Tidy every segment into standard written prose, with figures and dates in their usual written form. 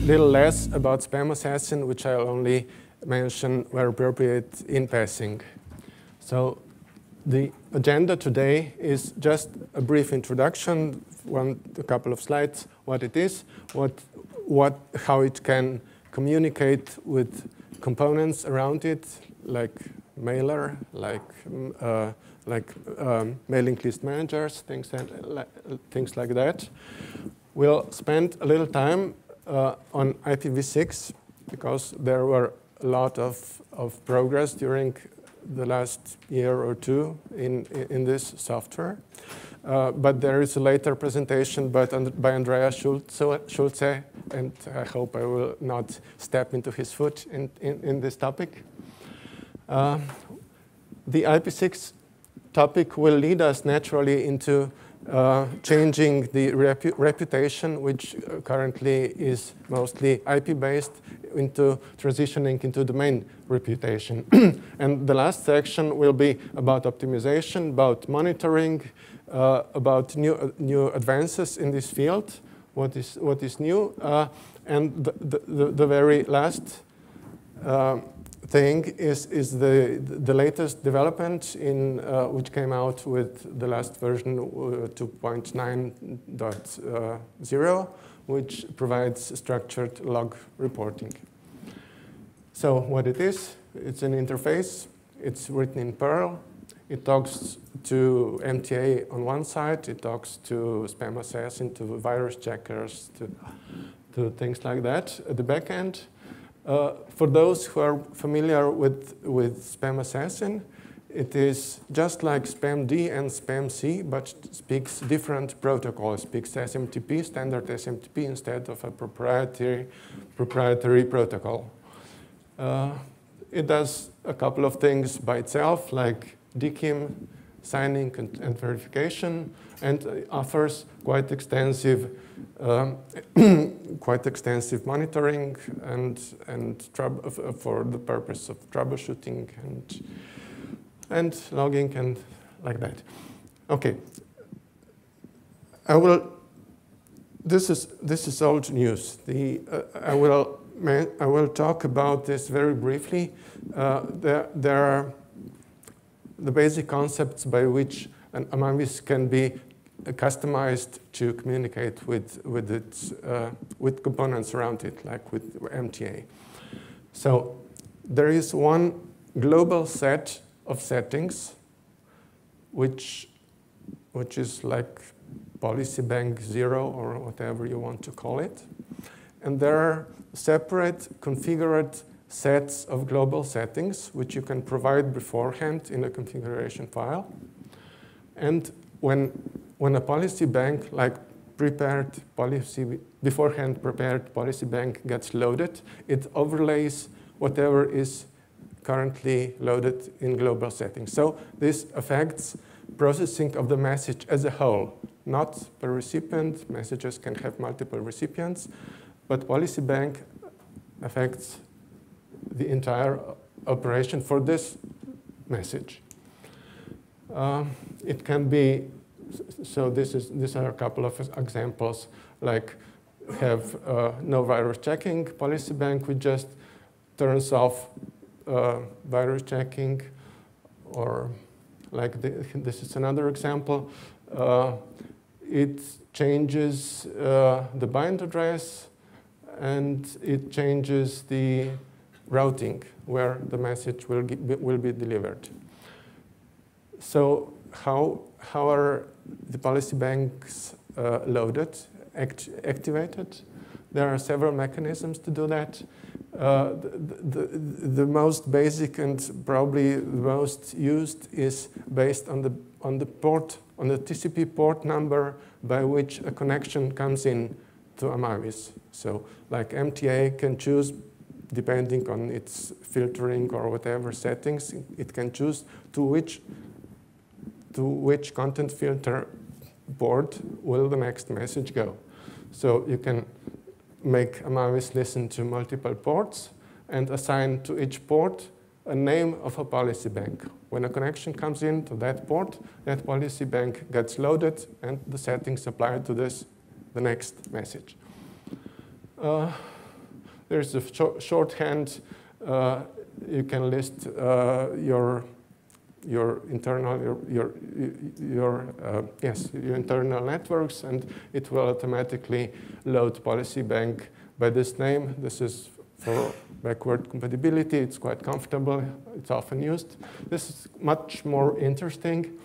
little less about SpamAssassin, which I'll only mention where appropriate in passing. So the agenda today is just a brief introduction, a couple of slides, what it is, how it can communicate with components around it, like mailer, like mailing list managers, things like that. We'll spend a little time on IPv6 because there were a lot of progress during the last year or two in this software. But there is a later presentation by Andreas Schulze, and I hope I will not step into his foot in this topic. The IP6 topic will lead us naturally into changing the reputation, which currently is mostly IP-based, into transitioning into domain reputation. And the last section will be about optimization, about monitoring, about new advances in this field, what is new, and the very last thing is the latest development in which came out with the last version 2.9.0, which provides structured log reporting. So what it is, it's an interface. It's written in Perl. It talks to MTA on one side. It talks to SpamAssassin, to virus checkers, to things like that at the back end. For those who are familiar with SpamAssassin, it is just like SpamD and SpamC, but speaks different protocols. It speaks SNMP, standard SNMP, instead of a proprietary protocol. It does a couple of things by itself, like DKIM, signing, and verification, and offers quite extensive monitoring and for the purpose of troubleshooting and logging and like that. Okay, This is old news. I will talk about this very briefly. There are the basic concepts by which an Amavis can be customized to communicate with components around it, like with MTA. So there is one global set of settings, which is like policy bank 0 or whatever you want to call it. And there are separate configured sets of global settings, which you can provide beforehand in a configuration file. And when a policy bank, like beforehand prepared policy bank gets loaded, it overlays whatever is currently loaded in global settings. So this affects processing of the message as a whole, not per recipient. Messages can have multiple recipients, but policy bank affects the entire operation for this message. It can be, so these are a couple of examples, like have no virus checking policy bank, which just turns off virus checking, or like this is another example. It changes the bind address, and it changes the routing where the message will be delivered. So how are the policy banks loaded, activated? There are several mechanisms to do that. The most basic and probably the most used is based on the TCP port number by which a connection comes in to Amavis. So like MTA can choose, depending on its filtering or whatever settings, it can choose to which content filter port will the next message go. So you can make Amavis listen to multiple ports and assign to each port a name of a policy bank. When a connection comes in to that port, that policy bank gets loaded and the settings applied to the next message. There's a shorthand. You can list your internal your internal networks, and it will automatically load policy bank by this name. This is for backward compatibility. It's quite comfortable. It's often used. This is much more interesting.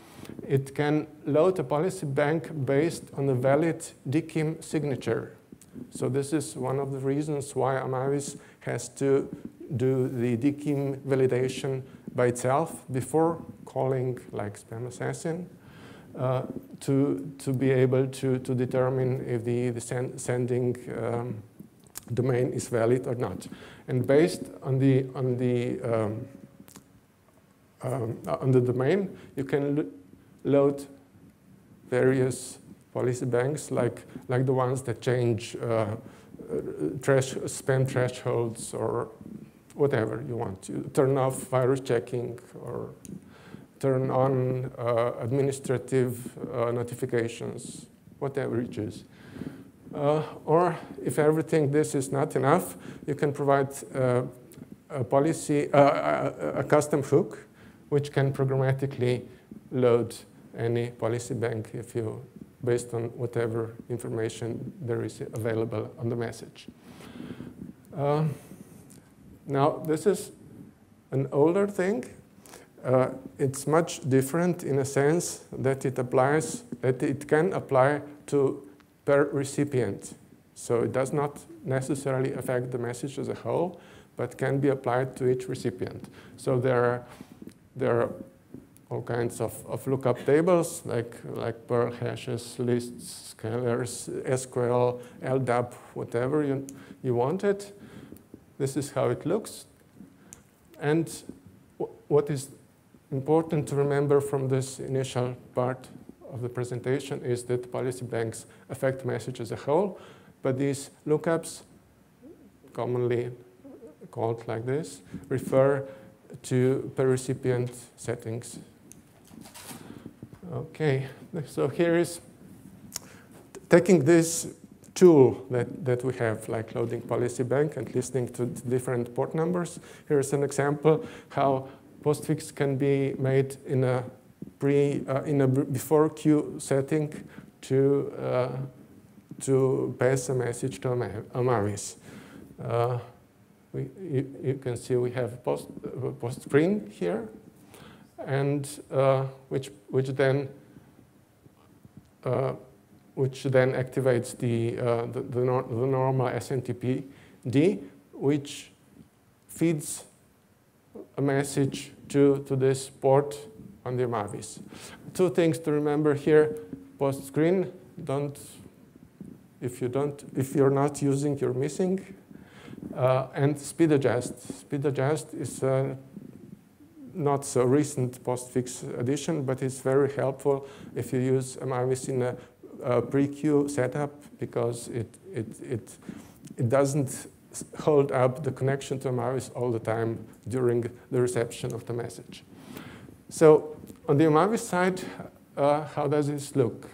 It can load a policy bank based on a valid DKIM signature. So this is one of the reasons why Amavis has to do the DKIM validation by itself before calling like SpamAssassin to be able to determine if the sending domain is valid or not. And based on the domain, you can load various policy banks like the ones that change spam thresholds or whatever you want. You turn off virus checking or turn on administrative notifications, whatever you choose. Or if everything this is not enough, you can provide a policy, a custom hook, which can programmatically load any policy bank if you, based on whatever information there is available on the message. Now, this is an older thing. It's much different in a sense that it can apply to per-recipient. So it does not necessarily affect the message as a whole, but can be applied to each recipient. So there are all kinds of lookup tables, like Perl hashes, lists, scalars, SQL, LDAP, whatever you wanted. This is how it looks. And what is important to remember from this initial part of the presentation is that policy banks affect message as a whole, but these lookups, commonly called like this, refer to per-recipient settings. Okay, so here is taking this tool that we have, like loading policy bank and listening to different port numbers. Here's an example how Postfix can be made in a before queue setting to pass a message to Amavis. You can see we have post screen here, and which then activates the normal SNMP, which feeds a message to this port on the Amavis. Two things to remember here: post screen. If you're not using, you're missing. And speed adjust. Speed adjust is not so recent Postfix addition, but it's very helpful if you use Amavis in a pre-queue setup, because it doesn't hold up the connection to Amavis all the time during the reception of the message. So on the Amavis side, how does this look?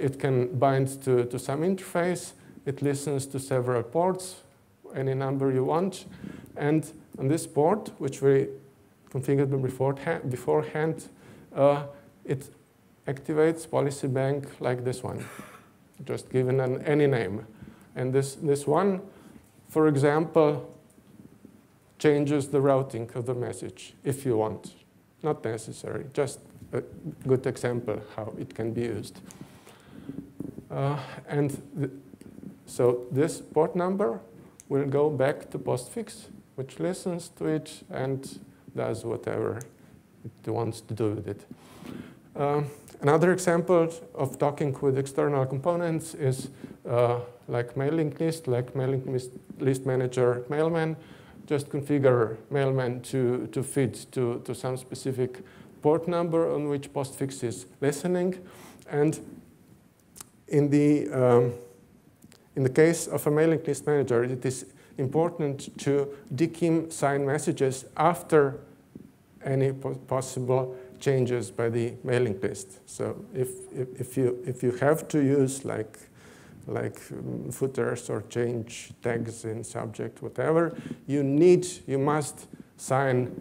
It can bind to some interface. It listens to several ports, any number you want. And on this port, which we configured beforehand, it activates policy bank like this one, just given any name. And this one, for example, changes the routing of the message if you want. Not necessary, just a good example how it can be used. So this port number will go back to Postfix, which listens to it and does whatever it wants to do with it. Another example of talking with external components is like mailing list, like mailing list manager Mailman. Just configure Mailman to feed to some specific port number on which Postfix is listening. And in the case of a mailing list manager, it is important to DKIM sign messages after any possible changes by the mailing list. So if you have to use like like footers or change tags in subject, whatever, you must sign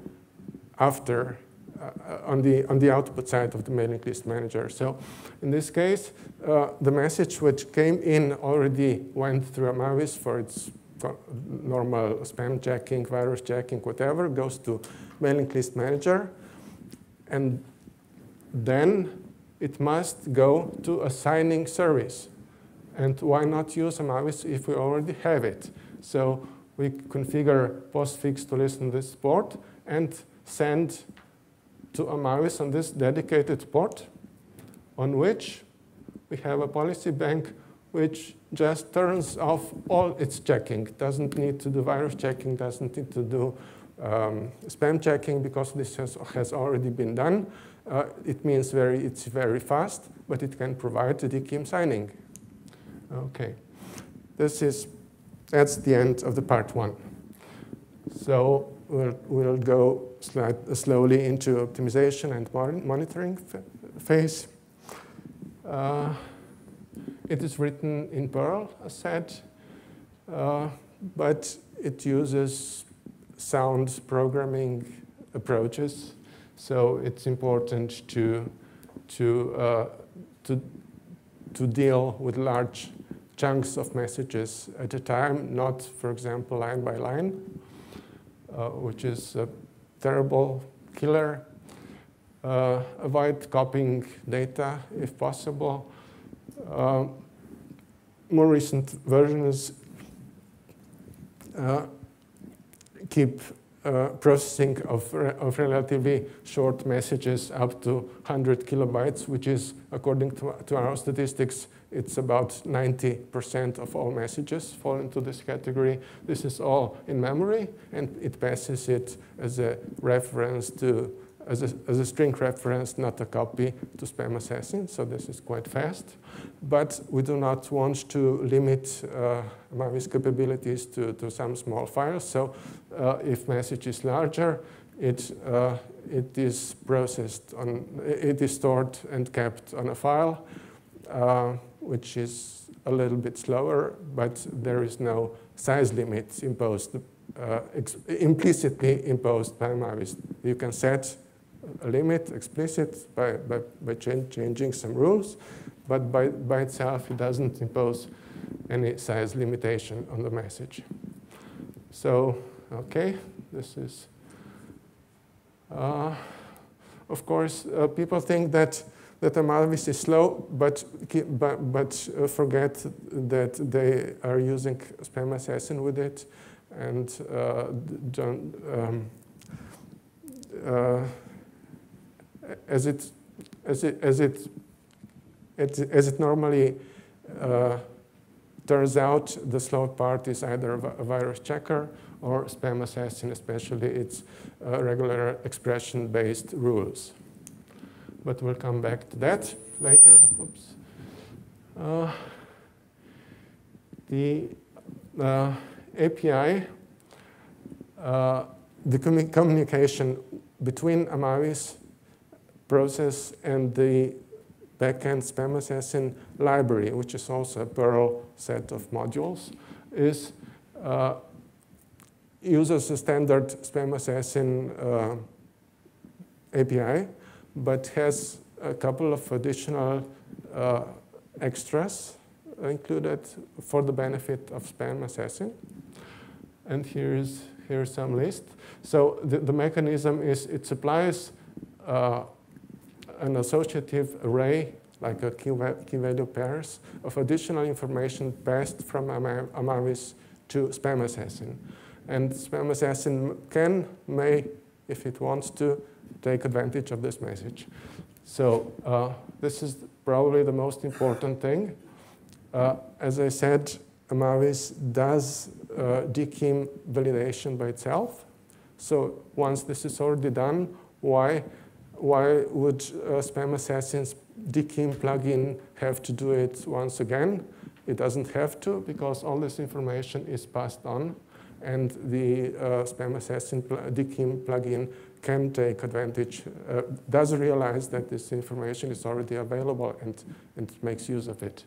after on the output side of the mailing list manager. So in this case, the message which came in already went through Amavis for its normal spam checking, virus checking, whatever, goes to mailing list manager, and then it must go to a signing service. And why not use Amavis if we already have it? So we configure Postfix to listen to this port and send to Amavis on this dedicated port, on which we have a policy bank which just turns off all its checking. Doesn't need to do virus checking, doesn't need to do spam checking, because this has already been done. It means it's very fast, but it can provide the DKIM signing. Okay, that's the end of the part one. So we'll go slowly into optimization and monitoring phase. It is written in Perl, as said, but it uses sound programming approaches. So it's important to deal with large chunks of messages at a time, not, for example, line by line, which is a terrible killer. Avoid copying data if possible. More recent versions keep processing of relatively short messages up to 100 kilobytes, which is, according to our statistics, it's about 90% of all messages fall into this category. This is all in memory, and it passes it as a reference to, as a string reference, not a copy, to SpamAssassin. So this is quite fast. But we do not want to limit Amavis capabilities to some small files. So if message is larger, it is processed on, it is stored and kept on a file, which is a little bit slower, but there is no size limit imposed, implicitly imposed by Amavis. You can set a limit explicit by changing some rules, but by itself it doesn't impose any size limitation on the message. So, okay, this is, of course, people think that Amavis is slow, but forget that they are using SpamAssassin with it, and as it normally turns out, the slow part is either a virus checker or SpamAssassin, especially its regular expression-based rules. But we'll come back to that later. Oops. The API, the communication between Amavis process and the backend SpamAssassin library, which is also a Perl set of modules, uses a standard SpamAssassin API, but has a couple of additional extras included for the benefit of SpamAssassin. And here's some list. So the mechanism is it supplies an associative array, like a key value pairs, of additional information passed from Amavis to SpamAssassin. And SpamAssassin may, if it wants to, take advantage of this message. So this is probably the most important thing. As I said, Amavis does DKIM validation by itself. So once this is already done, why would SpamAssassin's DKIM plugin have to do it once again? It doesn't have to, because all this information is passed on, and the SpamAssassin DKIM plugin can take advantage, does realize that this information is already available and makes use of it.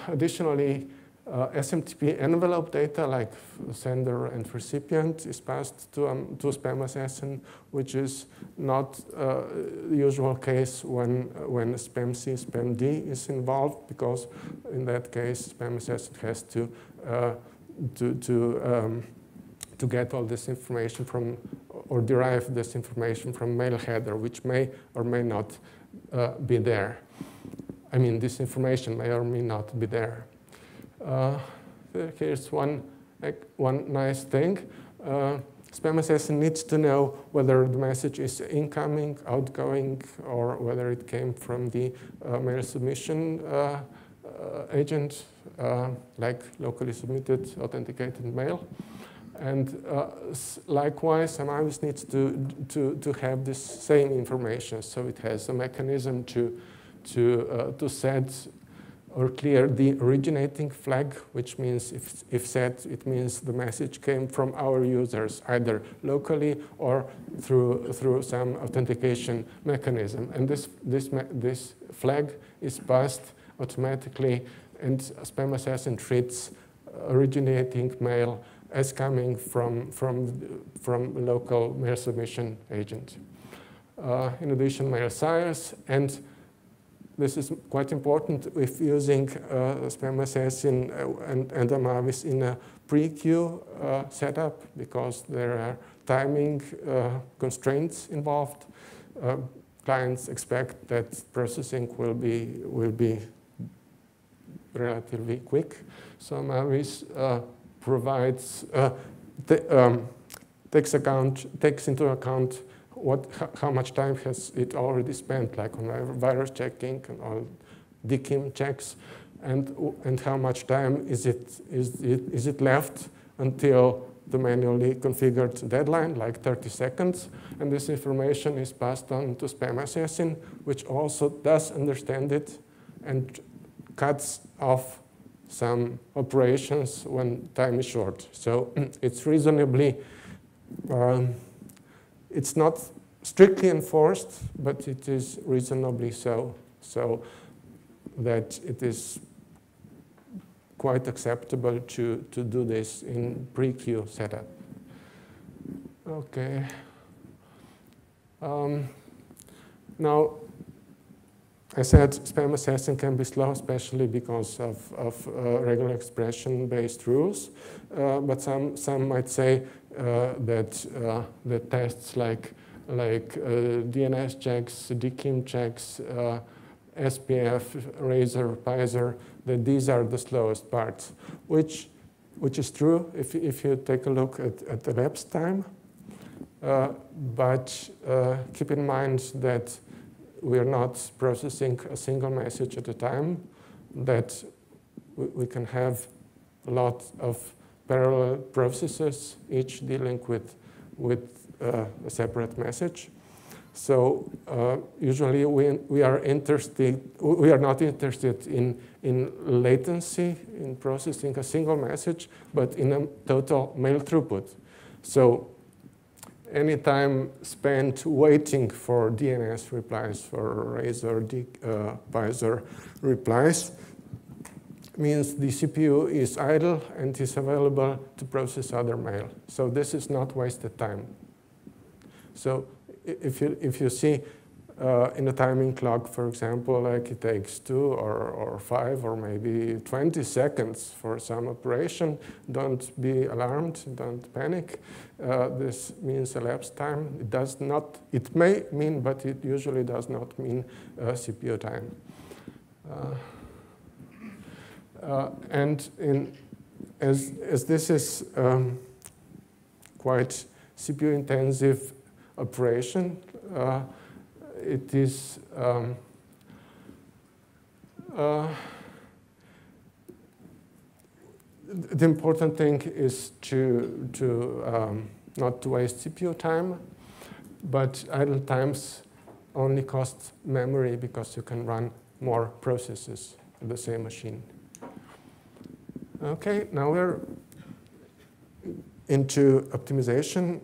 Additionally, SMTP envelope data like sender and recipient is passed to SpamAssassin, which is not the usual case when spamc, spamd is involved, because in that case, SpamAssassin has to get all this information from, or derive this information from mail header, which may or may not be there. I mean, this information may or may not be there. Here's one nice thing. SpamAssassin needs to know whether the message is incoming, outgoing, or whether it came from the mail submission agent, like locally submitted authenticated mail. And likewise, Amavis needs to have this same information, so it has a mechanism to set or clear the originating flag, which means if set, it means the message came from our users, either locally or through some authentication mechanism. And this flag is passed automatically, and SpamAssassin treats originating mail as coming from local mail submission agent. In addition, mail size, and this is quite important if using SpamAssassin and Amavis in a pre-queue setup, because there are timing constraints involved. Clients expect that processing will be relatively quick. So Amavis provides takes into account how much time has it already spent, like on virus checking and all DKIM checks, and how much time is it left until the manually configured deadline, like 30 seconds. And this information is passed on to SpamAssassin, which also does understand it and cuts off some operations when time is short. So it's reasonably, it's not strictly enforced, but it is reasonably so that it is quite acceptable to do this in pre-queue setup. Okay. Now, I said SpamAssassin can be slow, especially because of regular expression-based rules. But some might say that the tests like DNS checks, DKIM checks, SPF, Razor, Pizer, that these are the slowest parts, which is true if you take a look at the elapsed time. But keep in mind that we are not processing a single message at a time, that we can have a lot of parallel processes, each dealing with a separate message. So usually we are not interested in latency in processing a single message, but in a total mail throughput. So any time spent waiting for DNS replies, for Razor, Pizer replies, means the CPU is idle and is available to process other mail. So this is not wasted time. So if you see in a timing clock, for example, like it takes 2 or 5 or maybe 20 seconds for some operation, don't be alarmed, don't panic. This means elapsed time. It does not, it may mean, but it usually does not mean CPU time. And as this is quite CPU intensive operation, it is the important thing is to not to waste CPU time, but idle times only cost memory because you can run more processes at the same machine. Okay, now we're into optimization.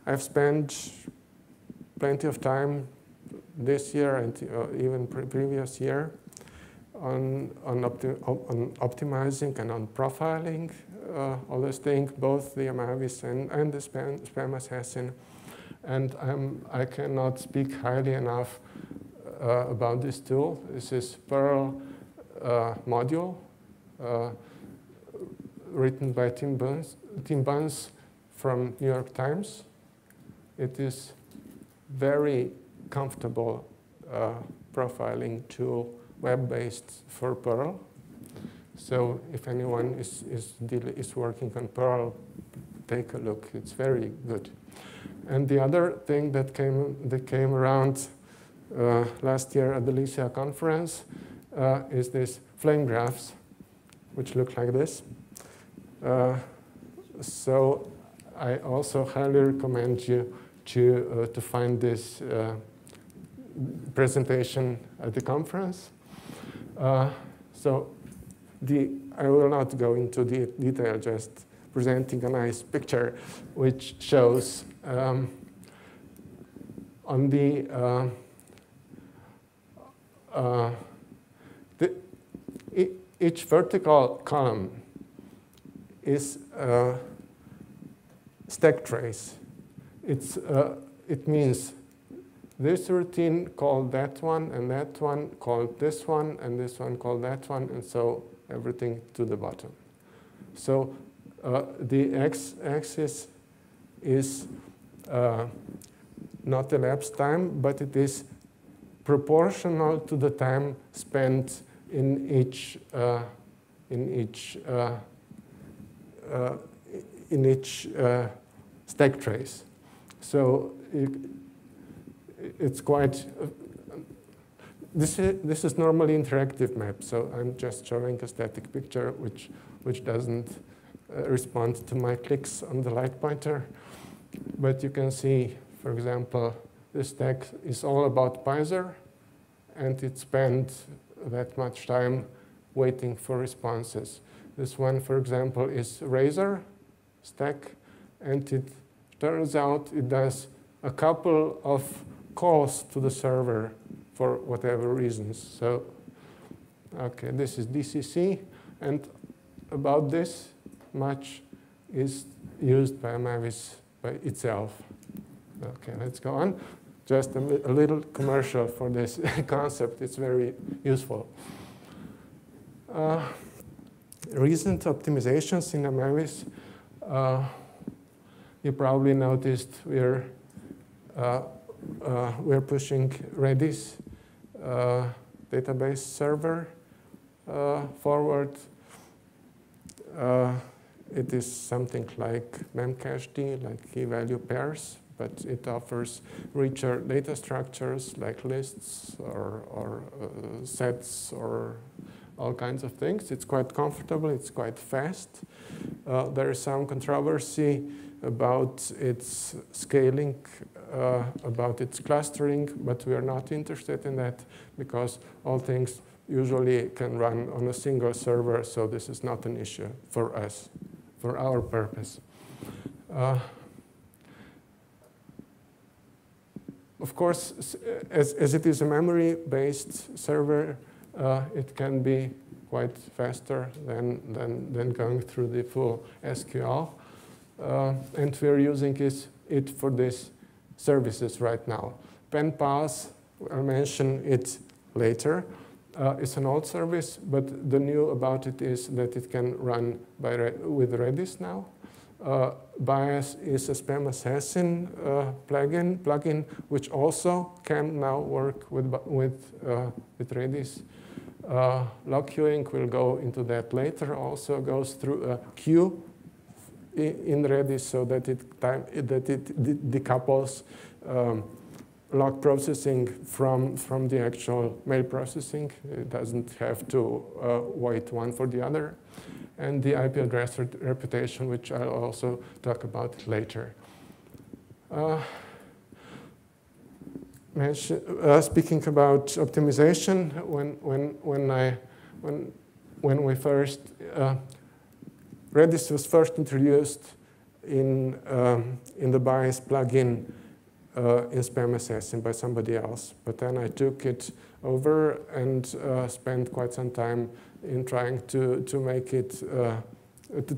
I've spent plenty of time this year and even previous year on optimizing and on profiling all these things, both the Amavis and the SpamAssassin. And I cannot speak highly enough about this tool. This is Perl module written by Tim Bunce from New York Times. It is very comfortable profiling tool, web-based for Perl. So if anyone is working on Perl, take a look. It's very good. And the other thing that came around last year at the Mailserver-Konferenz is this flame graphs, which look like this. So I also highly recommend you to find this presentation at the conference. So I will not go into detail, just presenting a nice picture which shows on each vertical column is a stack trace. It means this routine called that one, and that one called this one, and this one called that one, and so everything to the bottom. So the x-axis is not elapsed time, but it is proportional to the time spent in each stack trace. So it's quite. This is normally interactive map, so I'm just showing a static picture which doesn't respond to my clicks on the light pointer. But you can see, for example, this stack is all about Pfizer, and it spent that much time waiting for responses. This one, for example, is Razor stack, and it turns out it does a couple of calls to the server for whatever reasons. So, okay, this is DCC, and about this much is used by Amavis by itself. Okay, let's go on. Just a little commercial for this concept. It's very useful. Recent optimizations in Amavis. You probably noticed we're pushing Redis database server forward. It is something like memcached, like key value pairs, but it offers richer data structures like lists or sets or all kinds of things. It's quite comfortable. It's quite fast. There is some controversy about its scaling, about its clustering, but we are not interested in that because all things usually can run on a single server, so this is not an issue for us, for our purpose. Of course, as it is a memory-based server, it can be quite faster than going through the full SQL. And we're using it for these services right now. PenPass, I'll mention it later. It's an old service, but the new about it is that it can run with Redis now. Bias is a SpamAssassin plugin, which also can now work with Redis. Log queuing will go into that later. Also goes through a queue in Redis so that it decouples log processing from the actual mail processing. It doesn't have to wait one for the other. And the IP address reputation, which I'll also talk about later. Speaking about optimization, when we first Redis was first introduced in the Bias plugin in SpamAssassin by somebody else. But then I took it over and spent quite some time in trying to make it,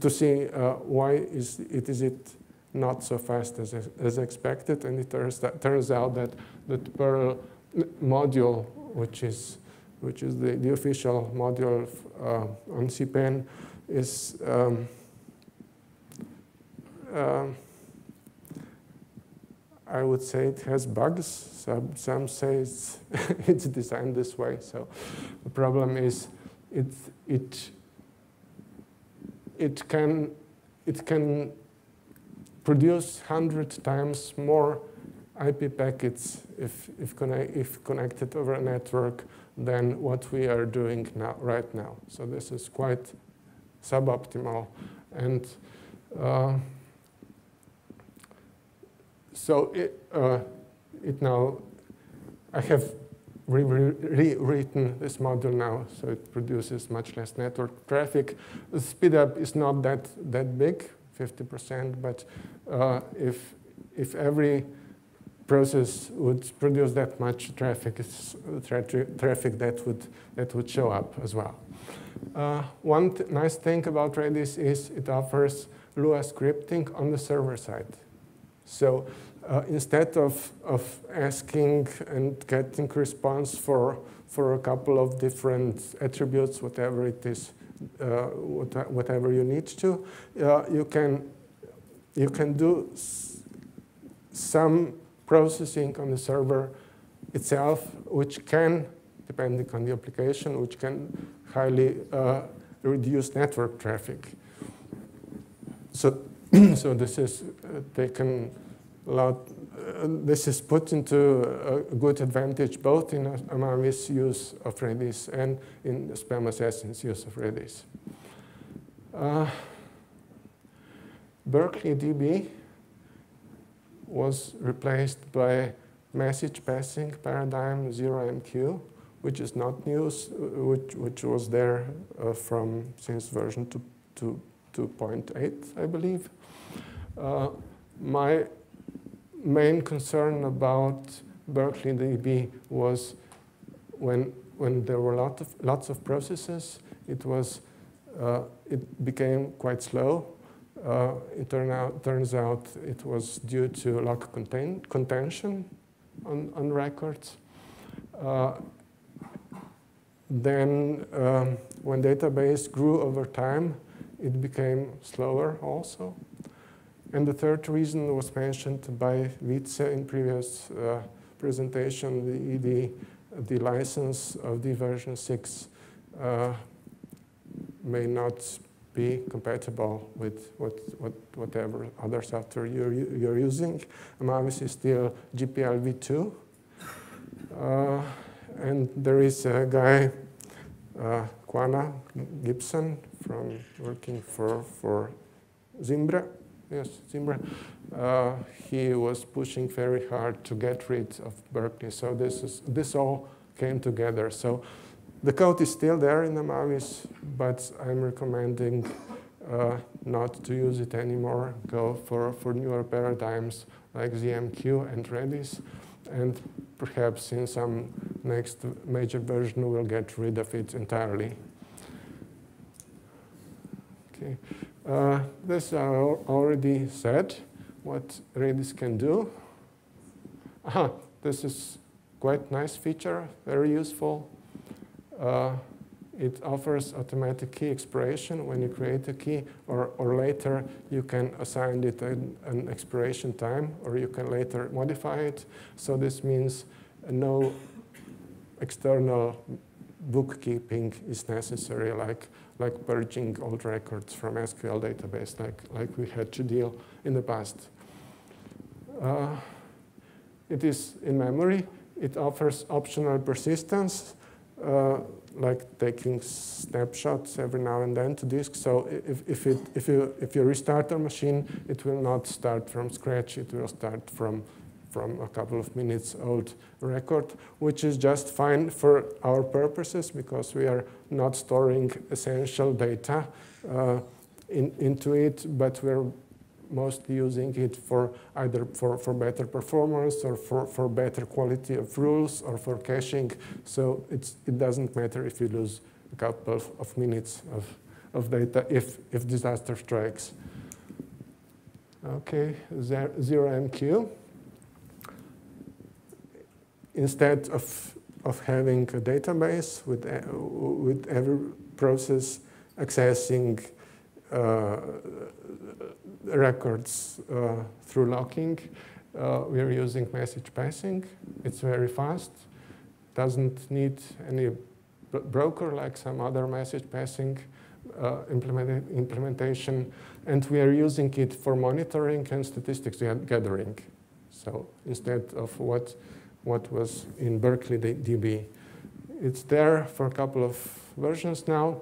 to see why is it not so fast as expected. And it turns out that the Perl module, which is the official module on CPAN, is I would say it has bugs. Some say it's designed this way. So the problem is it can produce 100 times more IP packets if connected over a network than what we are doing right now. So this is quite suboptimal. And so I have rewritten this module now, so it produces much less network traffic. The speed up is not that big, 50%, but if every process would produce that much traffic, it's traffic that would show up as well. One nice thing about Redis is it offers Lua scripting on the server side. So instead of asking and getting response for a couple of different attributes, whatever it is, whatever you need to, you can do some processing on the server itself, which can, depending on the application, which can highly reduce network traffic. So this is taken a lot. This is put into a good advantage both in Amavis use of Redis and in SpamAssassin's use of Redis. Berkeley DB was replaced by message passing paradigm ZeroMQ, which is not news, which was there since version 2.8, I believe. My main concern about Berkeley DB was when there were lots of processes, it became quite slow. It turns out it was due to lock contention on records. Then when database grew over time, it became slower also. And the third reason was mentioned by Wietse in previous presentation, the license of the version 6 may not be compatible with whatever other software you're using. Amavis is still GPL v2. And there is a guy, Quana Gibson, from working for Zimbra. Yes, Zimbra. He was pushing very hard to get rid of Berkeley. So this all came together. So the code is still there in Amavis, but I'm recommending not to use it anymore. Go for newer paradigms like ZeroMQ and Redis, and perhaps in some next major version we'll get rid of it entirely. Okay. This I already said what Redis can do. This is quite nice feature, very useful. It offers automatic key expiration when you create a key, or later you can assign it an expiration time, or you can later modify it. So this means no external bookkeeping is necessary, like purging old records from SQL database, like we had to deal in the past. It is in memory. It offers optional persistence, like taking snapshots every now and then to disk. So if you restart a machine, it will not start from scratch. It will start from a couple of minutes old record, which is just fine for our purposes because we are not storing essential data into it, but we're mostly using it for either for better performance or for better quality of rules or for caching. So it doesn't matter if you lose a couple of minutes of data if disaster strikes. Okay, ZeroMQ. Instead of having a database with every process accessing records through locking, we are using message passing. It's very fast. Doesn't need any broker like some other message passing implementation. And we are using it for monitoring and statistics gathering. So instead of what was in Berkeley DB. It's there for a couple of versions now.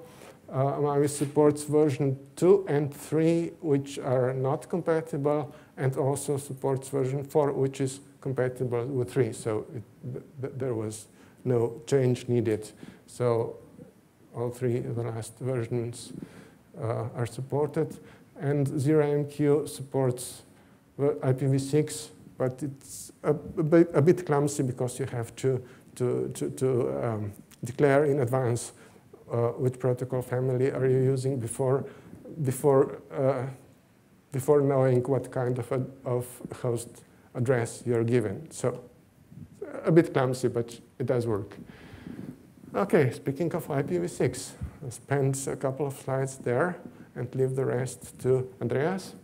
Amavis supports version 2 and 3, which are not compatible, and also supports version 4, which is compatible with 3. So there was no change needed. So all three of the last versions are supported. And ZeroMQ supports IPv6, but it's a bit clumsy because you have to declare in advance which protocol family are you using before knowing what kind of host address you're given. So a bit clumsy, but it does work. Okay, speaking of IPv6, I'll spend a couple of slides there and leave the rest to Andreas.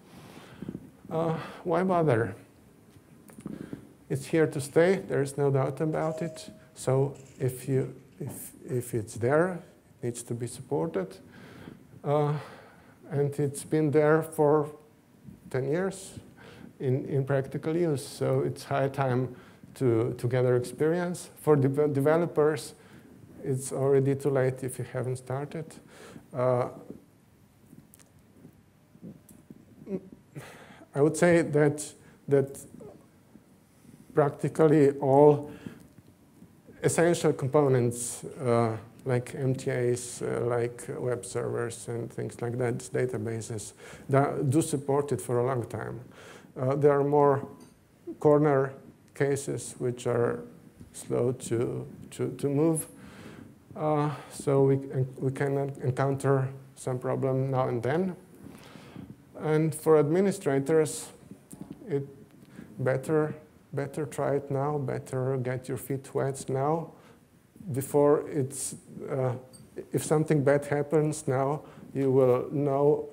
Why bother? It's here to stay. There is no doubt about it. So if it's there, it needs to be supported. And it's been there for 10 years in practical use. So it's high time to gather experience. For developers, it's already too late if you haven't started. I would say that practically all essential components like MTAs, like web servers and things like that, databases, do support it for a long time. There are more corner cases which are slow to move. So we can encounter some problem now and then. And for administrators, it better try it now, better get your feet wet now, before it's, if something bad happens now, you will know,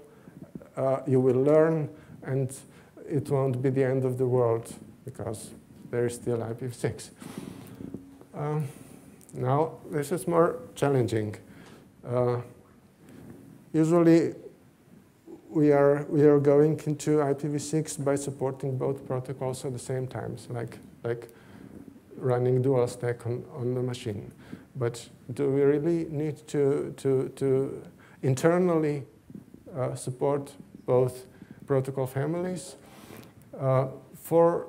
you will learn, and it won't be the end of the world, because there is still IPv6. Now, this is more challenging. Usually, we are going into IPv6 by supporting both protocols at the same time, like running dual stack on the machine. But do we really need to internally support both protocol families? For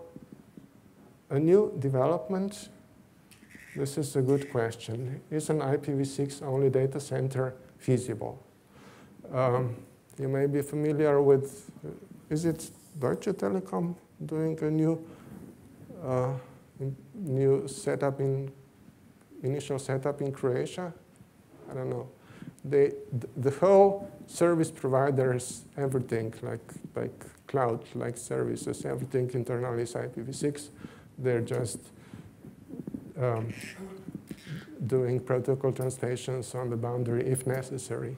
a new development, this is a good question. Is an IPv6 only data center feasible? You may be familiar with, is it Deutsche Telekom doing a new setup initial setup in Croatia? I don't know. The whole service providers, everything like cloud, like services, everything internally is IPv6. They're just doing protocol translations on the boundary if necessary.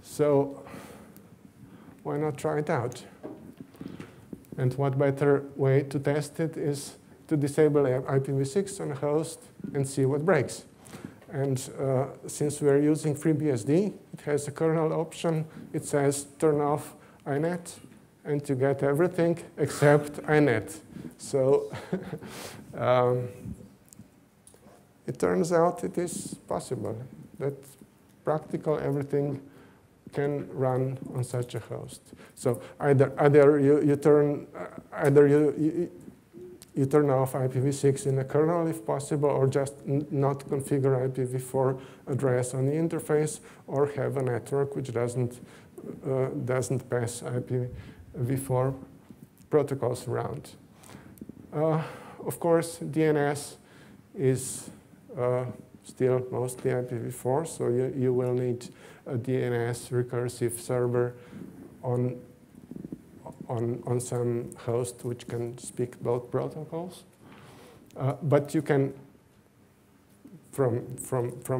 So why not try it out? And what better way to test it is to disable IPv6 on a host and see what breaks. And since we're using FreeBSD, it has a kernel option. It says turn off inet, and you get everything except inet. So it turns out it is possible that practically everything can run on such a host. So either you turn off IPv6 in a kernel if possible, or just not configure IPv4 address on the interface, or have a network which doesn't pass IPv4 protocols around. Of course, DNS is still mostly IPv4, so you will need a DNS recursive server on some host which can speak both protocols. But you can, from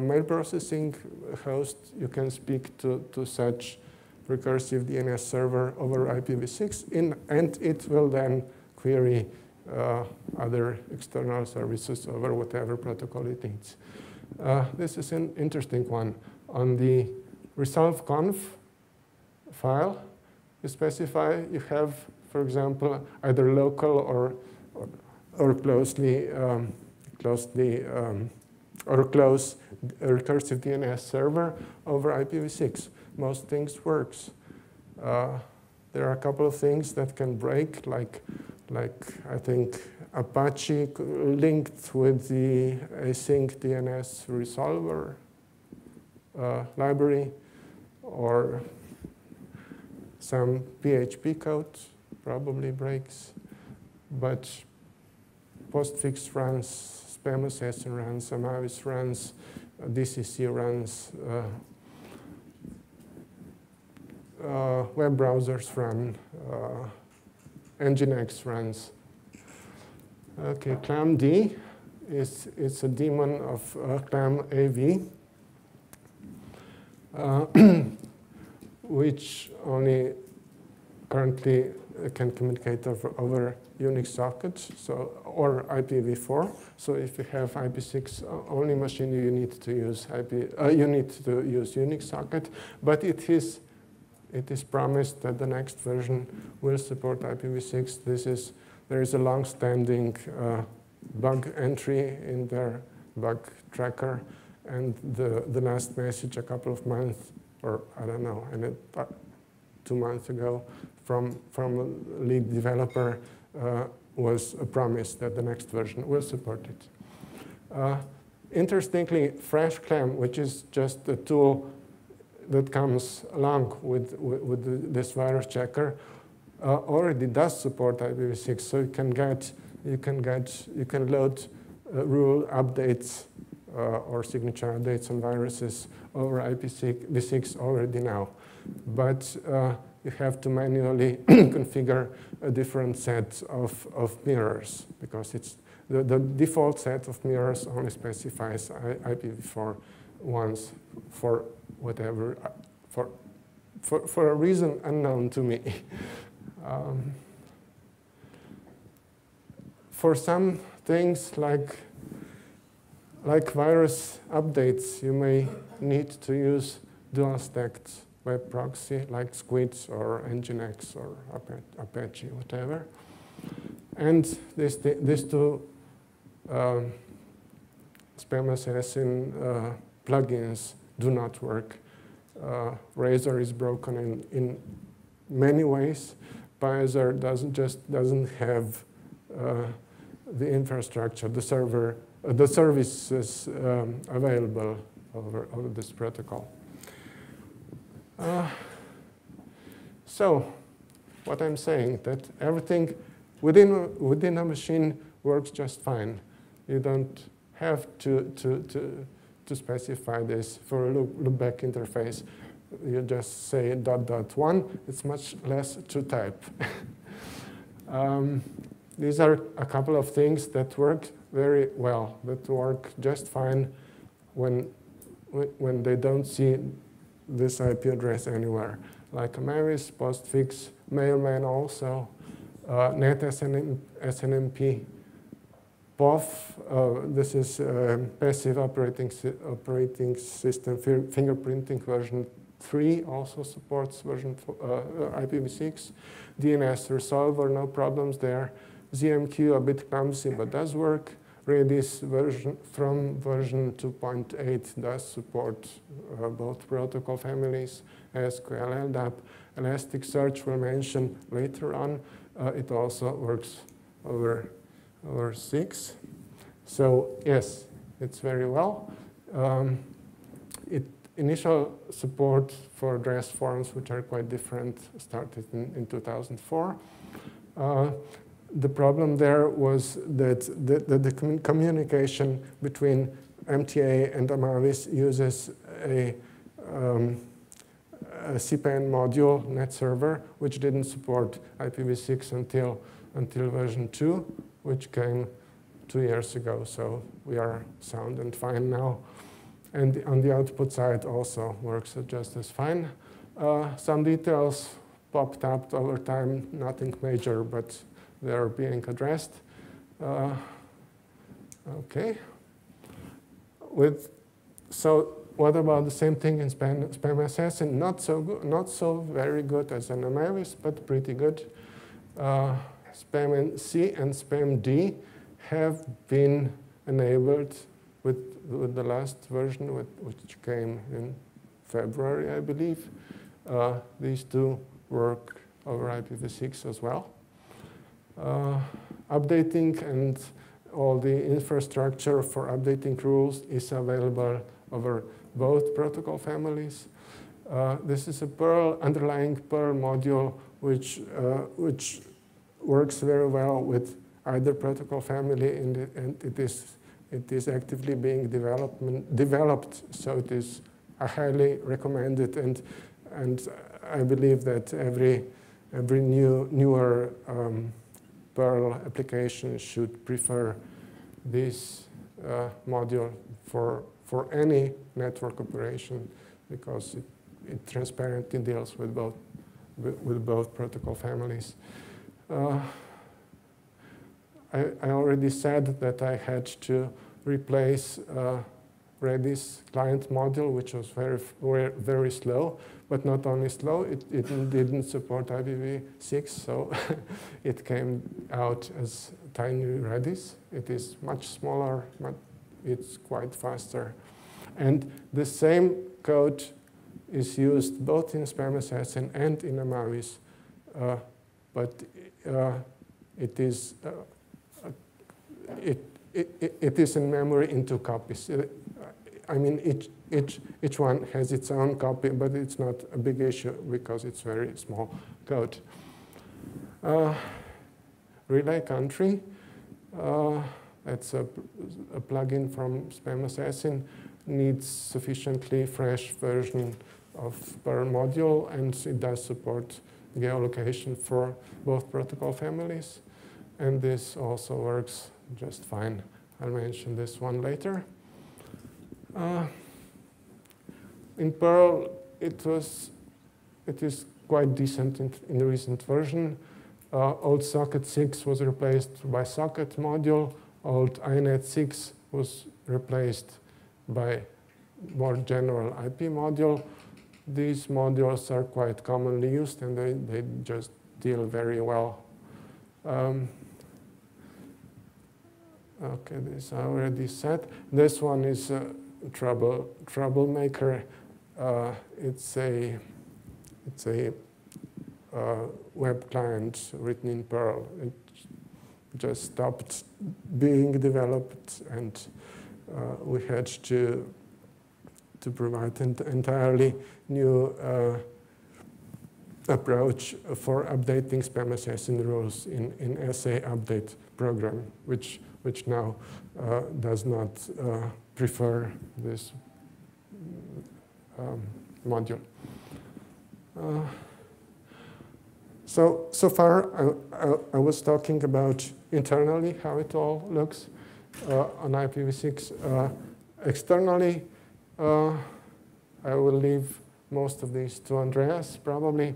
mail processing host, you can speak to such recursive DNS server over IPv6, and it will then query other external services over whatever protocol it needs. This is an interesting one. On the resolve-conf file, you specify you have, for example, either local or close recursive DNS server over IPv6. Most things works. There are a couple of things that can break, like I think Apache linked with the async DNS resolver library, or some PHP code probably breaks, but Postfix runs, SpamAssassin runs, Amavis runs, DCC runs, web browsers run, Nginx runs. Okay, ClamD is a daemon of ClamAV, which only currently can communicate over Unix sockets, or IPv4. So if you have IP6 only machine, you need to use Unix socket. But it is promised that the next version will support IPv6. There is a long-standing bug entry in their bug tracker, and the last message a couple of months, or I don't know, 2 months ago, from a lead developer was a promise that the next version will support it. Interestingly, FreshClam, which is just a tool that comes along with this virus checker, already does support IPv6. So you can load rule updates or signature updates on viruses over IPv6 already now, but you have to manually configure a different set of mirrors, because the default set of mirrors only specifies IPv4 ones for whatever, for a reason unknown to me. For some things like virus updates, you may need to use dual-stacked web proxy like Squid or Nginx or Apache, whatever. And these two SpamAssassin plugins do not work. Razor is broken in many ways. Piezer doesn't have the infrastructure, the services available over this protocol. So what I'm saying, that everything within a machine works just fine. You don't have to specify this for a loopback interface. You just say ... It's much less to type. These are a couple of things that work very well, that work just fine when they don't see this IP address anywhere, like Amavis, Postfix, Mailman also, Net SNMP, POF. This is passive operating system fingerprinting version 3, also supports version IPv6. DNS resolver, no problems there. ZeroMQ, a bit clumsy, but does work. Redis from version 2.8 does support both protocol families, SQL, LDAP. ElasticSearch we'll mention later on. It also works over 6. So yes, it's very well. initial support for address forms, which are quite different, started in 2004. The problem there was that the communication between MTA and Amavis uses a cpan module net server, which didn't support IPv6 until version 2, which came 2 years ago. So we are sound and fine now. And on the output side also works just as fine. Some details popped up over time, nothing major, but they're being addressed. Okay. So what about the same thing in SpamAssassin? Not so very good as an Amavis, but pretty good. SpamC and SpamD have been enabled with the last version, which came in February, I believe. These two work over IPv6 as well. Updating and all the infrastructure for updating rules is available over both protocol families. This is a underlying Perl module which works very well with either protocol family, and it is actively being developed. So it is highly recommended, and I believe that every newer Perl application should prefer this module for any network operation, because it transparently deals with both protocol families. I already said that I had to replace Redis client module, which was very slow, but not only slow, it didn't support IPv6, so it came out as tiny Redis. It is much smaller, but it's quite faster. And the same code is used both in SpamAssassin and in Amavis, but it is in memory in 2 copies. I mean, each one has its own copy, but it's not a big issue because it's very small code. Relay country, that's a plugin from SpamAssassin, needs sufficiently fresh version of Perl module, and it does support geolocation for both protocol families. And this also works just fine. I'll mention this one later. In Perl, it is quite decent in the recent version. Old socket 6 was replaced by socket module. Old INET 6 was replaced by more general IP module. These modules are quite commonly used, and they just deal very well. Okay, this I already said. This one is a troublemaker. It's a web client written in Perl. It just stopped being developed, and we had to provide an entirely new approach for updating SpamAssassin rules in SA update program, which now does not prefer this module. So far, I was talking about internally how it all looks on IPv6. Externally, I will leave most of these to Andreas, probably.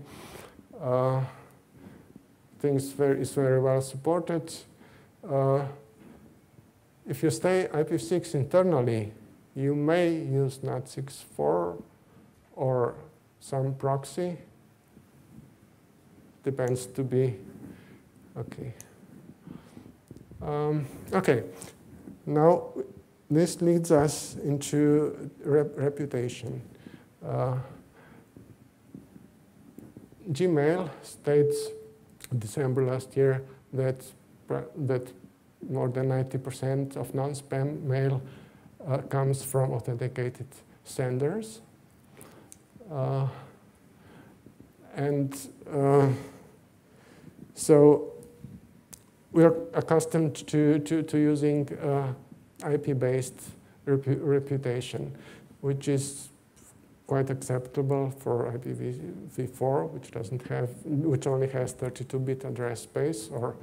Things is very well supported. If you stay IPv6 internally, you may use NAT64 or some proxy. Depends to be. Okay. Okay. Now, this leads us into reputation. Gmail states December last year that more than 90% of non-spam mail comes from authenticated senders. So we're accustomed to using IP-based reputation, which is quite acceptable for IPv4, which only has 32-bit address space, or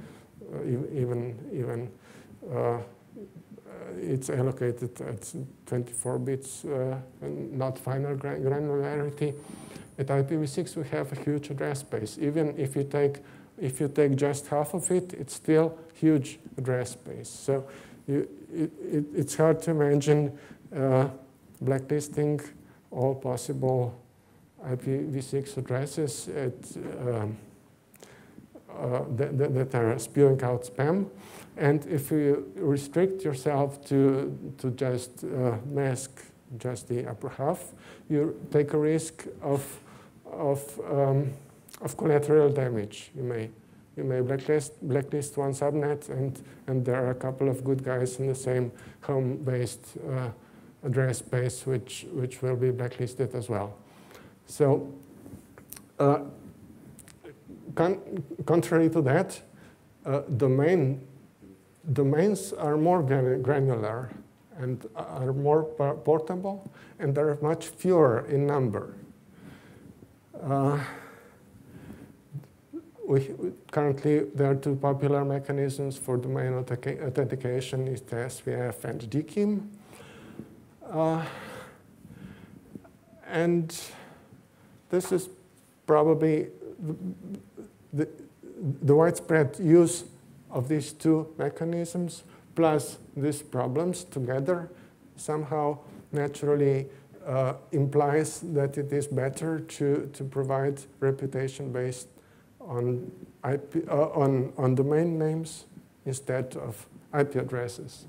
even it's allocated at 24 bits, not final granularity. At IPv6, we have a huge address space. Even if you take just half of it, it's still huge address space. So it's hard to imagine blacklisting all possible IPv6 addresses that are spewing out spam. And if you restrict yourself to just mask just the upper half, you take a risk of collateral damage. You may blacklist one subnet, and there are a couple of good guys in the same home-based address space which will be blacklisted as well. So contrary to that, domains are more granular and are more portable, and there are much fewer in number. Currently, there are two popular mechanisms for domain authentication: is the SVF and DKIM. And this is probably the widespread use of these two mechanisms, plus these problems together, somehow naturally implies that it is better to provide reputation based on domain names instead of IP addresses.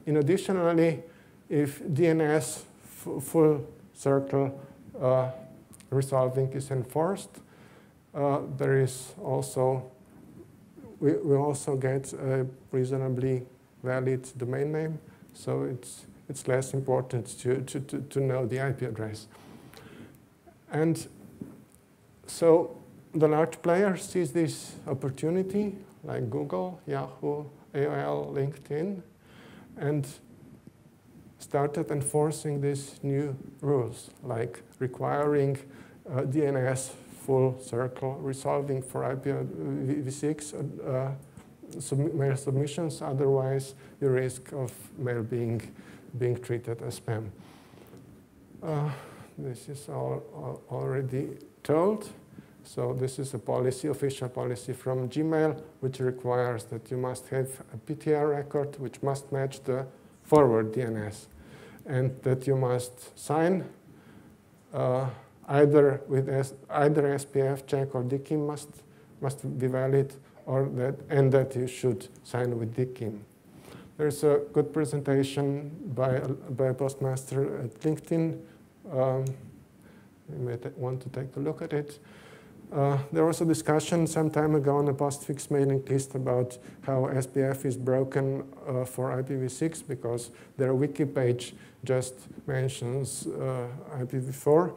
Additionally, if DNS full circle resolving is enforced, there is also we also get a reasonably valid domain name, so it's less important to know the IP address. And so the large players sees this opportunity, like Google, Yahoo, AOL, LinkedIn, and started enforcing these new rules, like requiring DNS full circle resolving for IPv6 mail submissions. Otherwise, the risk of mail being treated as spam. This is all already told. So this is a policy, official policy from Gmail, which requires that you must have a PTR record, which must match the forward DNS, and that you must sign either SPF check or DKIM must be valid, and that you should sign with DKIM. There's a good presentation by a postmaster at LinkedIn. You may want to take a look at it. There was a discussion some time ago on the Postfix mailing list about how SPF is broken for IPv6 because their wiki page just mentions IPv4.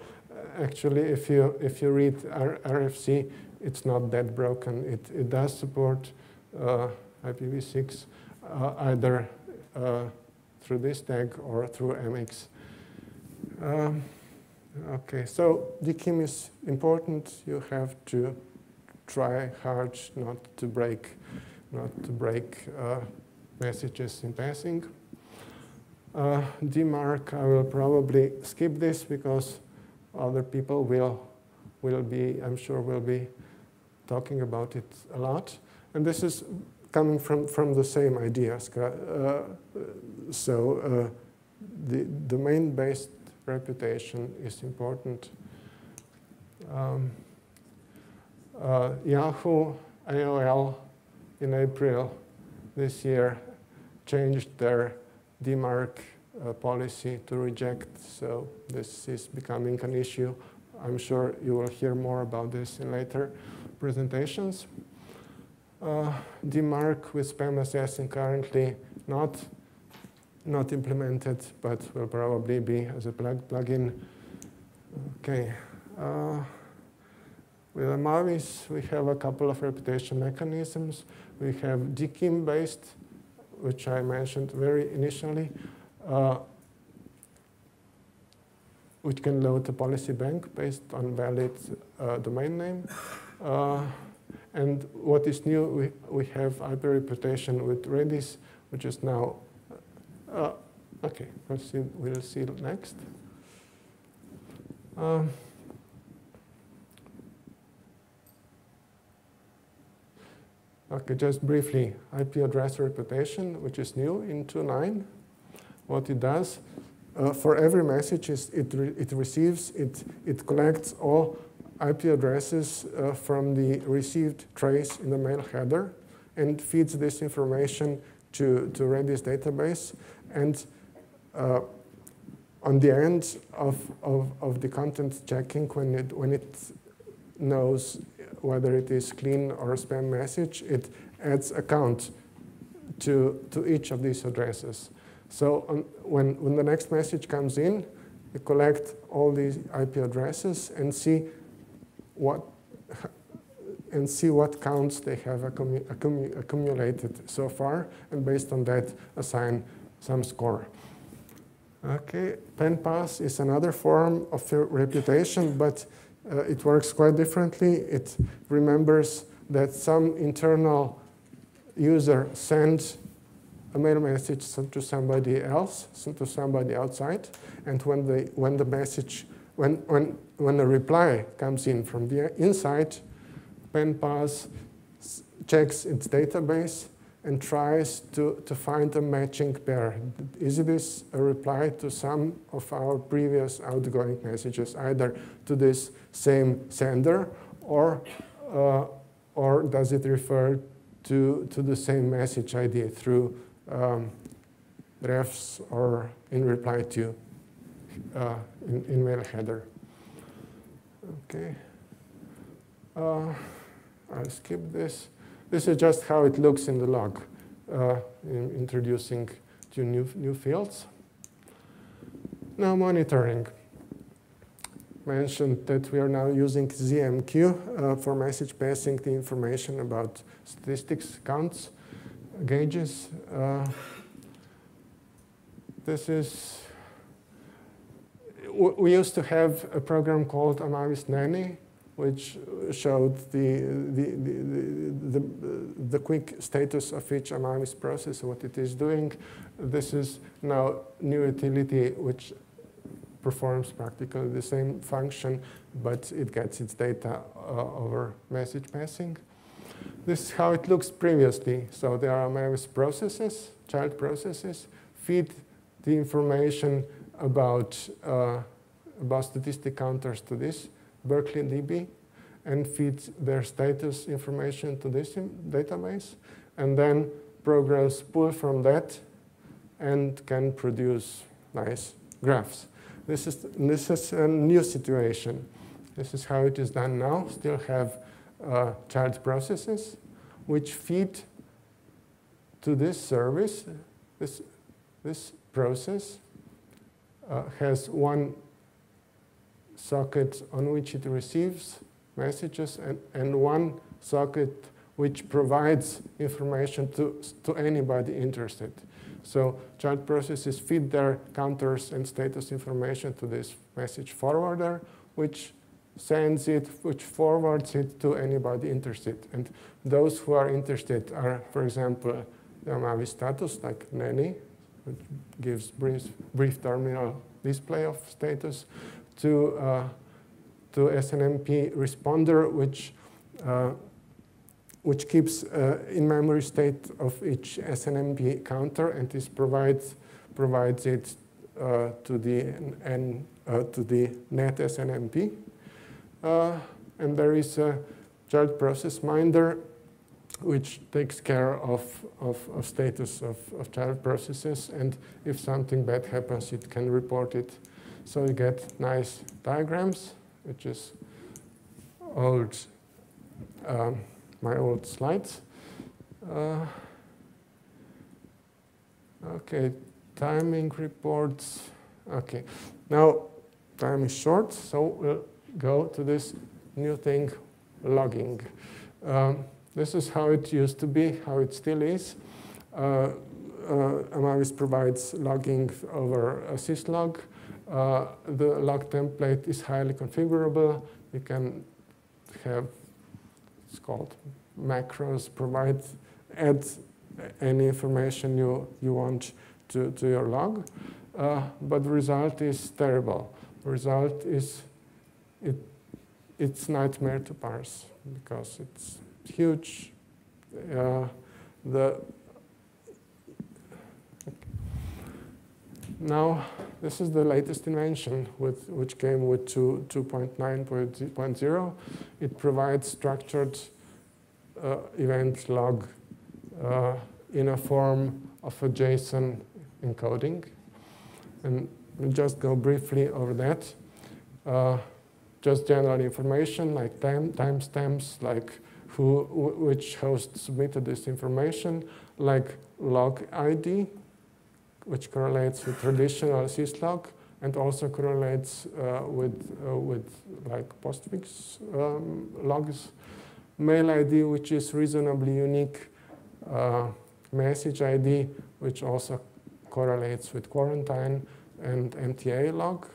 Actually, if you read RFC, it's not that broken. It does support IPv6 either through this tag or through MX. Okay, so DKIM is important. You have to try hard not to break messages in passing. DMARC, I will probably skip this because other people will be, I'm sure, will be talking about it a lot. And this is coming from the same ideas. So the domain-based reputation is important. Yahoo, AOL in April this year changed their DMARC policy to reject, so this is becoming an issue. I'm sure you will hear more about this in later presentations. DMARC with SpamAssassin currently not not implemented, but will probably be as a plugin. Okay. With Amavis, we have a couple of reputation mechanisms. We have DKIM-based, which I mentioned very initially, which can load a policy bank based on valid domain name. And what is new, we have IP reputation with Redis, which is now, okay, we'll see next. Okay, just briefly, IP address reputation, which is new in 2.9. What it does, for every message it receives, it collects all IP addresses from the received trace in the mail header and feeds this information to Redis database. And on the end of the content checking, when it knows whether it is clean or a spam message, it adds a count to each of these addresses. So when the next message comes in, you collect all these IP addresses and see what counts they have accumulated so far, and based on that, assign some score. Okay, PenPass is another form of reputation, but it works quite differently. It remembers that some internal user sends a mail message to somebody else, to somebody outside, and when a reply comes in from the inside, PenPass checks its database and tries to find a matching pair. Is this a reply to some of our previous outgoing messages, either to this same sender, or does it refer to the same message ID through refs or in reply to in mail header? Okay. I'll skip this. This is just how it looks in the log, introducing two new fields. Now monitoring. Mentioned that we are now using ZeroMQ for message passing the information about statistics, counts, gauges. This is, we used to have a program called Amavis Nanny, which showed the quick status of each Amavis process, what it is doing. This is now new utility which performs practically the same function, but it gets its data over message passing. This is how it looks previously. So there are Amavis processes, child processes, feed the information about statistic counters to this Berkeley DB, and feeds their status information to this database, and then programs pull from that and can produce nice graphs. This is a new situation. This is how it is done now. Still have child processes which feed to this service. This process has one socket on which it receives messages and one socket which provides information to anybody interested. So child processes feed their counters and status information to this message forwarder, which sends it, which forwards it to anybody interested. And those who are interested are, for example, the Amavis status, like Nanny, which gives brief terminal display of status, to SNMP responder, which keeps in-memory state of each SNMP counter and provides it to the net SNMP. And there is a child process minder which takes care of status of child processes, and if something bad happens, it can report it. So you get nice diagrams, which is my old slides. Okay, timing reports. Okay, now time is short, so we'll go to this new thing, logging. This is how it used to be, how it still is. Amavis provides logging over a syslog. The log template is highly configurable. You can have, it's called macros, add any information you want to your log. But the result is terrible. The result is it's nightmare to parse because it's huge. Now, this is the latest invention which came with 2.9.0. It provides structured event log in a form of a JSON encoding. And we'll just go briefly over that. Just general information like timestamps, like which host submitted this information, like log ID, which correlates with traditional syslog and also correlates with like Postfix logs. Mail ID, which is reasonably unique. Message ID, which also correlates with quarantine and MTA log.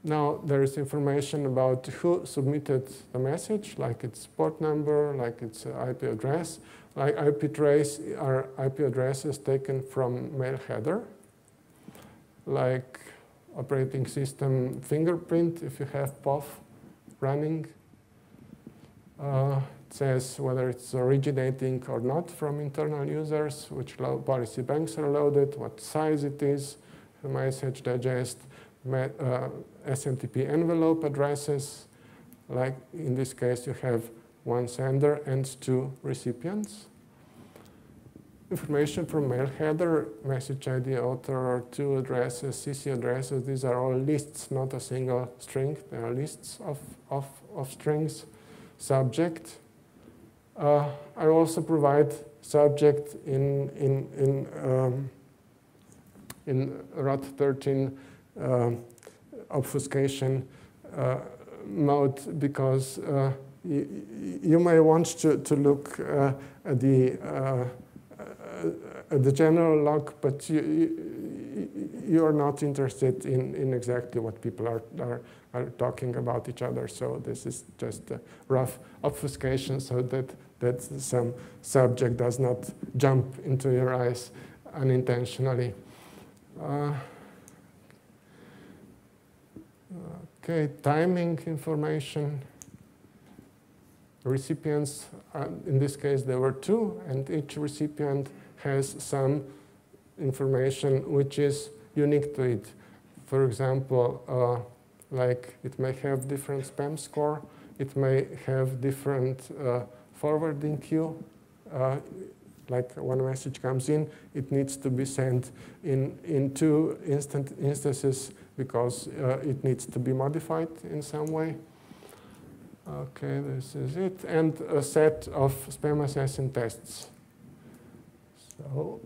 Now there is information about who submitted the message, like its port number, like its IP address. Like IP trace are IP addresses taken from mail header, like operating system fingerprint if you have POF running. It says whether it's originating or not from internal users, which policy banks are loaded, what size it is, the message digest, SNMP envelope addresses. Like in this case, you have one sender and two recipients. Information from mail header, message ID author, two addresses, CC addresses. These are all lists, not a single string. They are lists of strings. Subject. I also provide subject in ROT13 obfuscation mode because you may want to look at the general log, but you are not interested in exactly what people are talking about each other. So this is just a rough obfuscation so that some subject does not jump into your eyes unintentionally. Okay, timing information. Recipients, in this case, there were two, and each recipient has some information which is unique to it. For example, like it may have different spam score, it may have different forwarding queue. Like when a message comes in, it needs to be sent in two instances because it needs to be modified in some way. Okay, this is it. And a set of SpamAssassin tests. So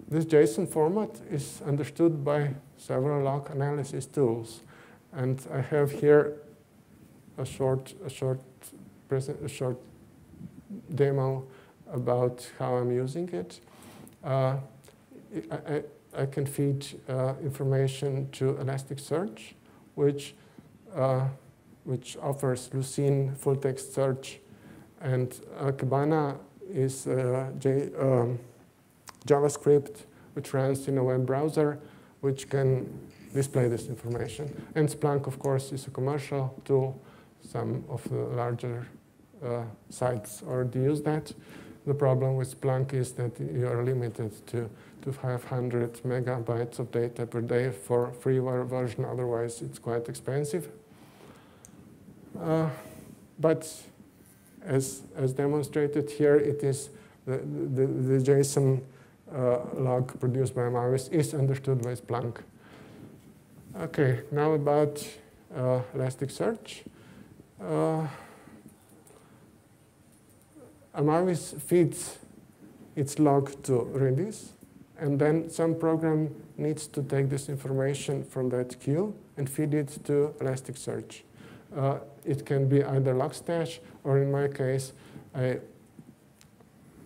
this JSON format is understood by several log analysis tools. And I have here a short demo about how I'm using it. I can feed information to Elasticsearch, which offers Lucene full text search, and Kibana is JavaScript which runs in a web browser, which can display this information. And Splunk, of course, is a commercial tool. Some of the larger sites already use that. The problem with Splunk is that you are limited to 500 megabytes of data per day for free version. Otherwise, it's quite expensive. But as demonstrated here, it is the JSON log produced by Amavis is understood by Splunk. Okay, now about Elasticsearch. Amavis feeds it's logged to Redis, and then some program needs to take this information from that queue and feed it to Elasticsearch. It can be either Logstash, or in my case, I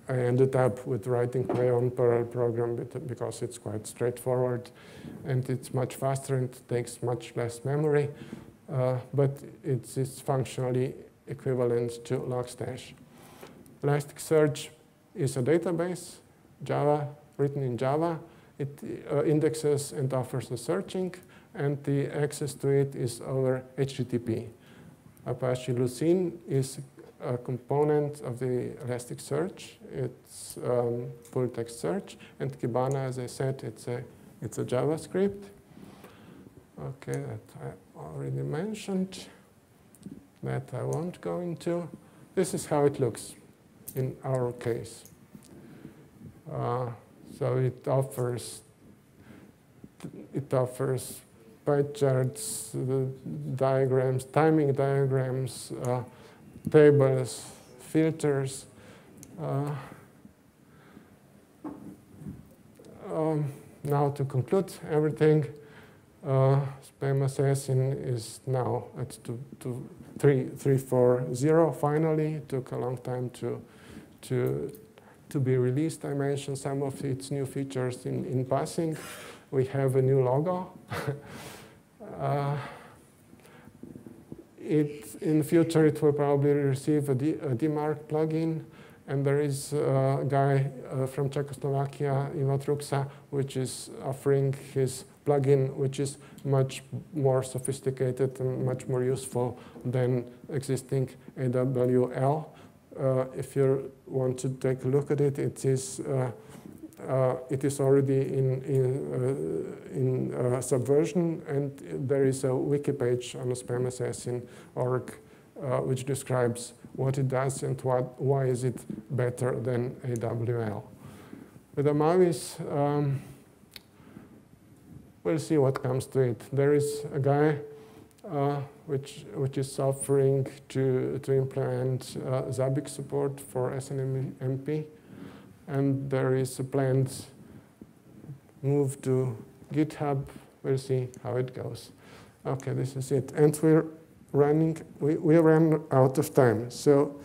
ended up with writing my own parallel program because it's quite straightforward, and it's much faster and takes much less memory, but it's functionally equivalent to Logstash. Elasticsearch is a database, written in Java. It indexes and offers the searching, and the access to it is over HTTP. Apache Lucene is a component of the Elasticsearch. It's full text search, and Kibana, as I said, it's a JavaScript. Okay, that I already mentioned. That I won't go into. This is how it looks in our case. So it offers pie charts, diagrams, timing diagrams, tables, filters. Now to conclude everything, SpamAssassin is now at 3.4.0 finally. It took a long time to be released. I mentioned some of its new features in passing. We have a new logo. In the future, it will probably receive a DMARC plugin. And there is a guy from Czechoslovakia, Ivo Truxa, which is offering his plugin, which is much more sophisticated and much more useful than existing AWL. If you want to take a look at it, it is already in Subversion, and there is a wiki page on the SpamAssassin.org which describes what it does and why is it better than AWL. With Amavis, we'll see what comes to it. There is a guy which is offering to implement Zabbix support for SNMP, and there is a planned move to GitHub. We'll see how it goes. Okay, this is it, and we're running. We ran out of time, so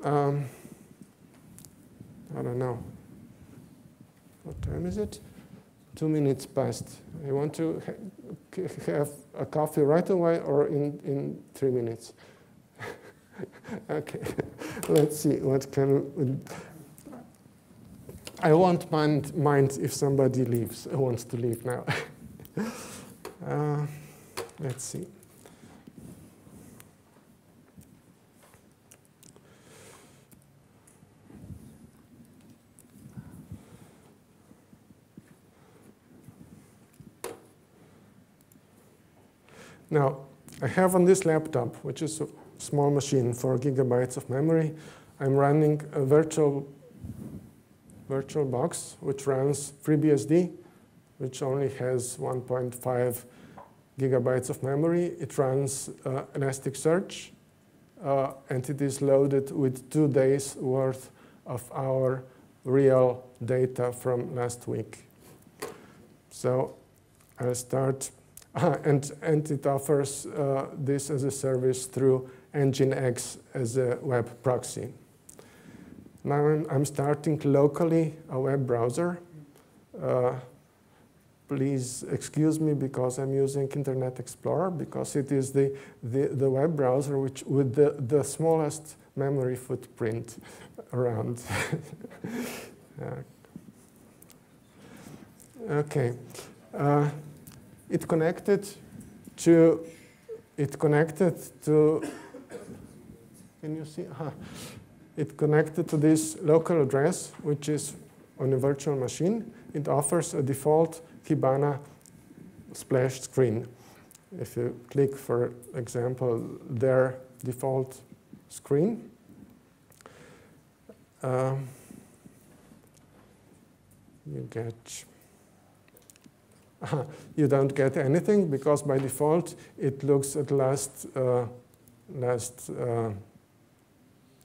I don't know. What time is it? 2 minutes past. You want to have a coffee right away or in 3 minutes? Okay, let's see what can. I won't mind if somebody wants to leave now. Let's see. Now, I have on this laptop, which is a small machine, 4 gigabytes of memory. I'm running a virtual box, which runs FreeBSD, which only has 1.5 gigabytes of memory. It runs Elasticsearch, and it is loaded with 2 days worth of our real data from last week. So I'll start, and it offers this as a service through Nginx as a web proxy. Now I'm starting locally a web browser. Please excuse me because I'm using Internet Explorer, because it is the web browser with the smallest memory footprint around. Okay, it connected to. Can you see? It connected to this local address, which is on a virtual machine. It offers a default Kibana splash screen. If you click, for example, their default screen, you don't get anything, because by default it looks at last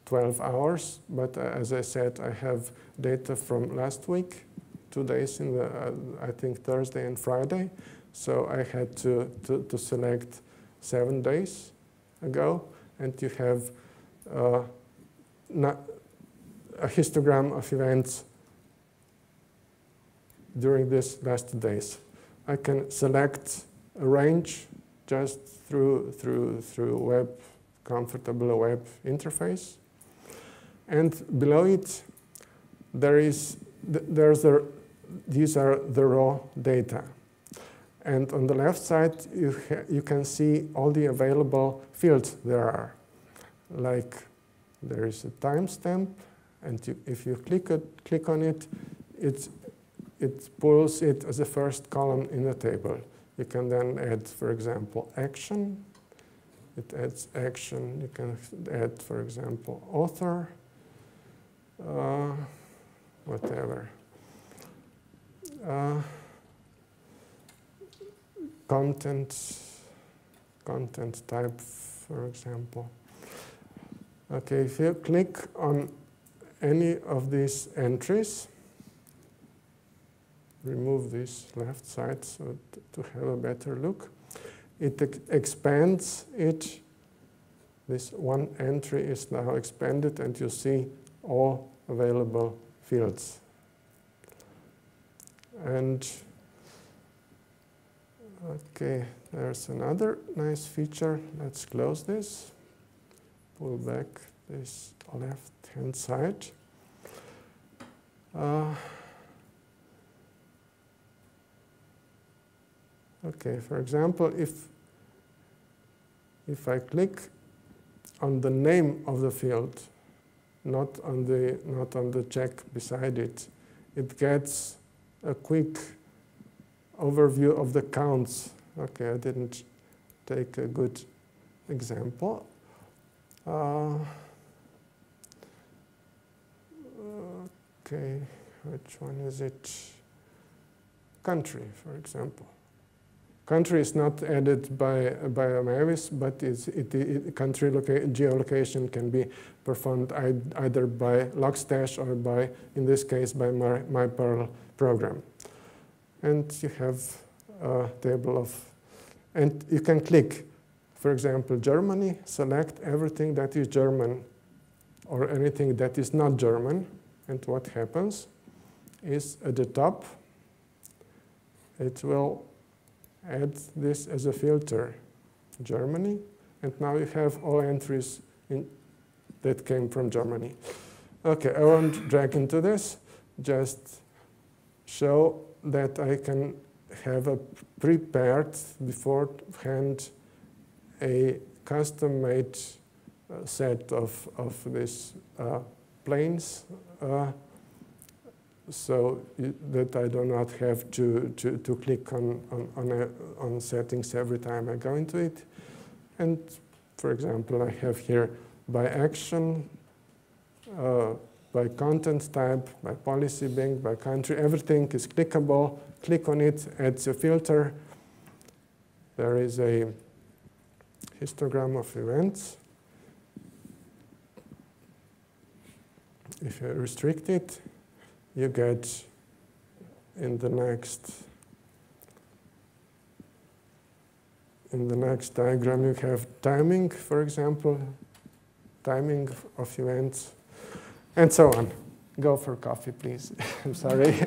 12 12 hours, but as I said, I have data from last week, 2 days in the, I think Thursday and Friday. So I had to select 7 days ago, and you have a histogram of events during these last days. I can select a range just through comfortable web interface, and below it these are the raw data. And on the left side, you can see all the available fields there are. Like there is a timestamp, and if you click on it, it pulls it as a first column in the table. You can then add, for example, action. It adds action. You can add, for example, author, whatever. Content type, for example. Okay, if you click on any of these entries, remove this left side so to have a better look, it expands it. This one entry is now expanded, and you see all available fields. And okay, there's another nice feature. Let's close this. Pull back this left-hand side. Okay, for example, if I click on the name of the field, not on the check beside it, it gets a quick overview of the counts. Okay, I didn't take a good example. Okay, which one is it? Country, for example. Country is not added by Amavis, but country geolocation can be performed either by Logstash or by, in this case, by my Perl program. And you have a table of, and you can click, for example, Germany, select everything that is German or anything that is not German. And what happens is at the top, it will add this as a filter, Germany, and now you have all entries that came from Germany. Okay, I won't drag into this, just show that I can have a prepared beforehand a custom-made set of these planes so that I do not have to click on settings every time I go into it. And for example, I have here by action, by content type, by policy bank, by country, everything is clickable. Click on it, adds a filter. There is a histogram of events. If you restrict it, you get in the next diagram, you have timing, for example, timing of events, and so on. Go for coffee, please. I'm sorry.